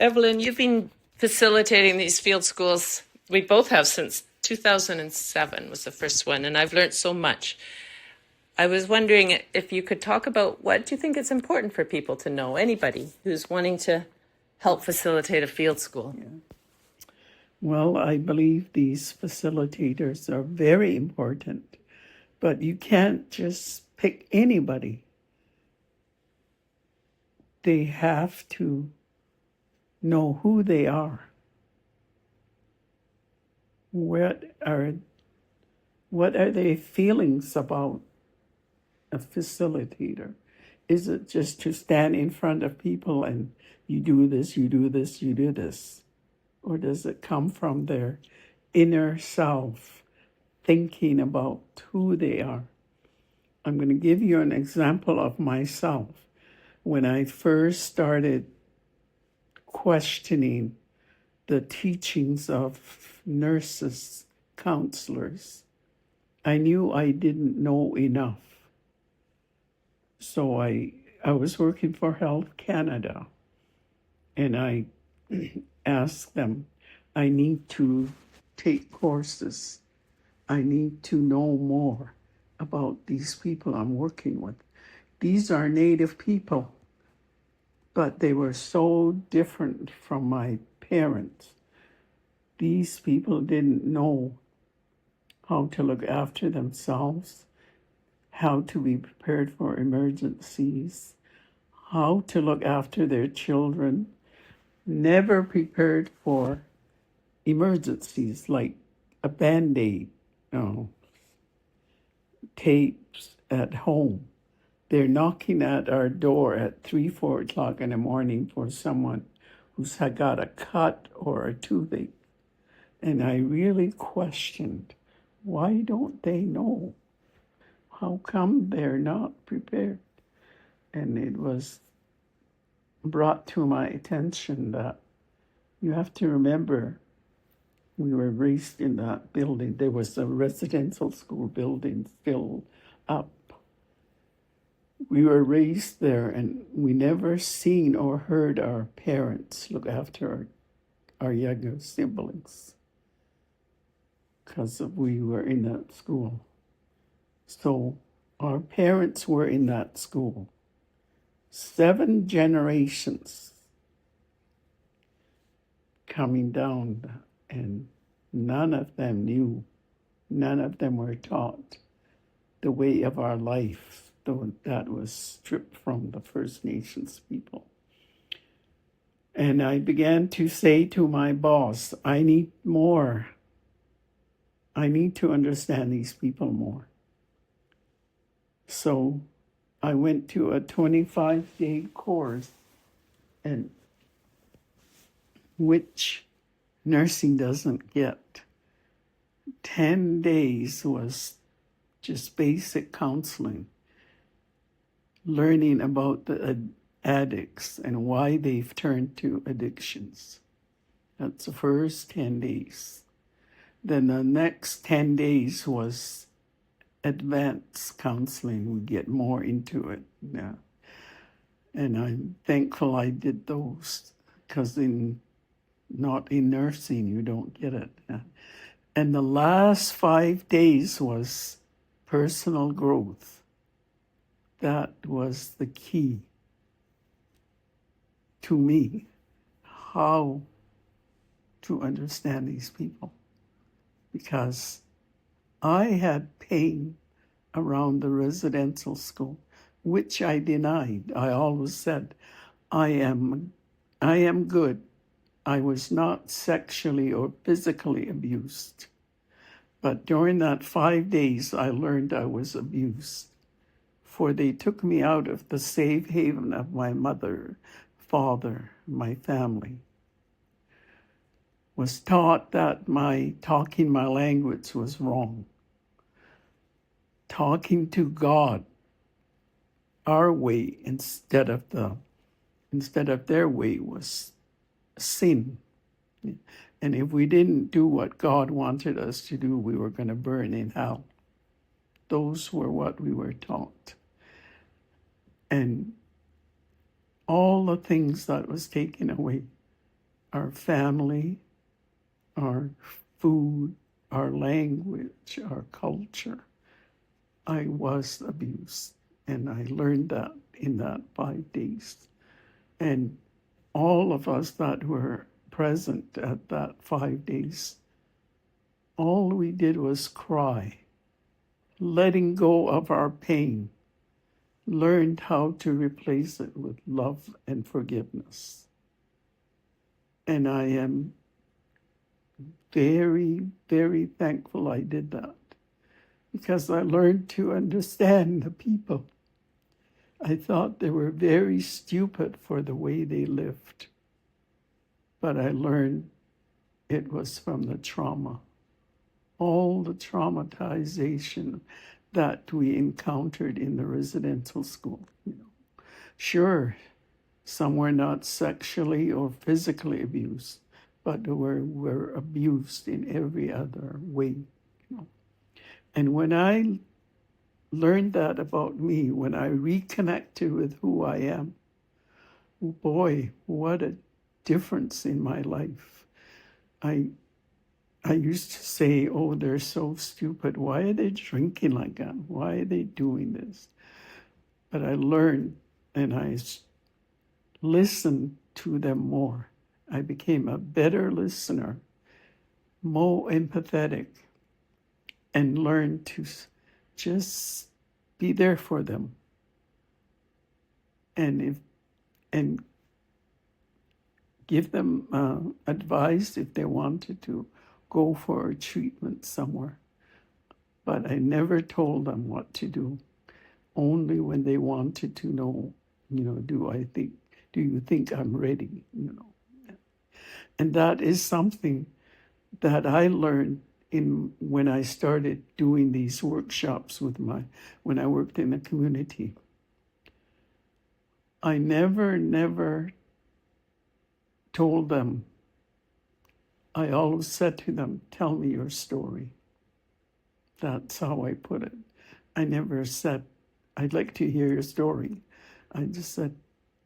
Evelyn, you've been facilitating these field schools. We both have since 2007 was the first one, and I've learned so much. I was wondering if you could talk about what do you think is important for people to know, anybody who's wanting to help facilitate a field school. Yeah. Well, I believe these facilitators are very important, but you can't just pick anybody. They have to know who they are. What are their feelings about a facilitator? Is it just to stand in front of people and you do this, you do this, you do this? Or does it come from their inner self, thinking about who they are? I'm going to give you an example of myself. When I first started questioning the teachings of nurses, counselors, I knew I didn't know enough. So I was working for Health Canada, and I asked them, I need to take courses. I need to know more about these people I'm working with. These are Native people, but they were so different from my parents. These people didn't know how to look after themselves, how to be prepared for emergencies, how to look after their children, never prepared for emergencies like a Band-Aid, tapes at home. They're knocking at our door at 3-4 o'clock in the morning for someone who's got a cut or a toothache. And I really questioned, why don't they know? How come they're not prepared? And it was brought to my attention that you have to remember we were raised in that building. There was a residential school building still up. We were raised there, and we never seen or heard our parents look after our younger siblings because we were in that school. So our parents were in that school. 7 generations coming down, and none of them knew, none of them were taught the way of our life, though that was stripped from the First Nations people. And I began to say to my boss, I need more. I need to understand these people more. So I went to a 25-day course, and which nursing doesn't get. 10 days was just basic counseling, learning about the addicts and why they've turned to addictions. That's the first 10 days. Then the next 10 days was advanced counseling. We get more into it now. And I'm thankful I did those, because not in nursing, you don't get it. And the last 5 days was personal growth. That was the key to me, how to understand these people. Because I had pain around the residential school, which I denied. I always said, I am good. I was not sexually or physically abused. But during that 5 days, I learned I was abused. For they took me out of the safe haven of my mother, father, my family. Was taught that talking my language was wrong. Talking to God our way instead of their way was sin. And if we didn't do what God wanted us to do, we were going to burn in hell. Those were what we were taught. And all the things that was taken away our family, our food, our language, our culture. I was abused, and I learned that in that 5 days. And all of us that were present at that 5 days, all we did was cry, letting go of our pain, learned how to replace it with love and forgiveness. And I am very, very thankful I did that, because I learned to understand the people. I thought they were very stupid for the way they lived, but I learned it was from the trauma, all the traumatization that we encountered in the residential school. Sure, some were not sexually or physically abused, but were abused in every other way. And when I learned that about me, when I reconnected with who I am, boy, what a difference in my life. I used to say, oh, they're so stupid. Why are they drinking like that? Why are they doing this? But I learned, and I listened to them more. I became a better listener, more empathetic, and learned to just be there for them. And give them advice if they wanted to go for a treatment somewhere. But I never told them what to do, only when they wanted to know, do you think I'm ready? And that is something that I learned when I started doing these workshops when I worked in the community. I never told them. I always said to them, tell me your story. That's how I put it. I never said, I'd like to hear your story. I just said,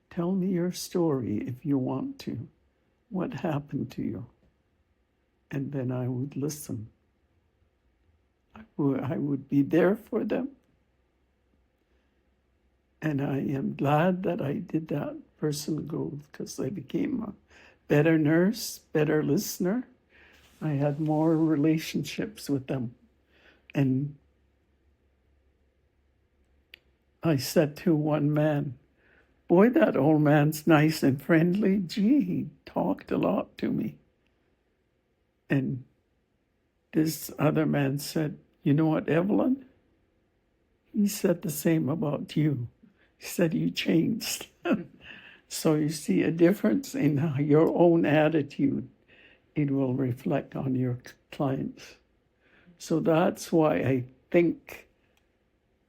tell me your story if you want to. What happened to you? And then I would listen. I would be there for them. And I am glad that I did that person growth, because I became a better nurse, better listener. I had more relationships with them. And I said to one man, boy, that old man's nice and friendly. Gee, he talked a lot to me. And this other man said, you know what, Evelyn? He said the same about you. He said you changed. So you see a difference in your own attitude. It will reflect on your clients. So that's why I think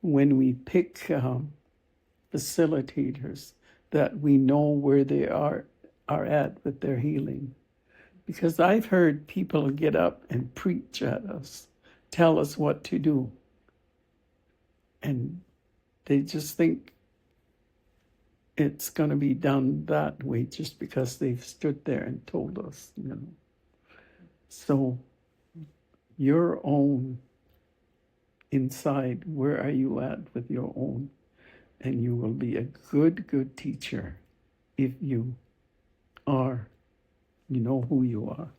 when we pick facilitators, that we know where they are at with their healing. Because I've heard people get up and preach at us, tell us what to do. And they just think it's going to be done that way just because they've stood there and told us, So your own inside, where are you at with your own? And you will be a good teacher if you know who you are.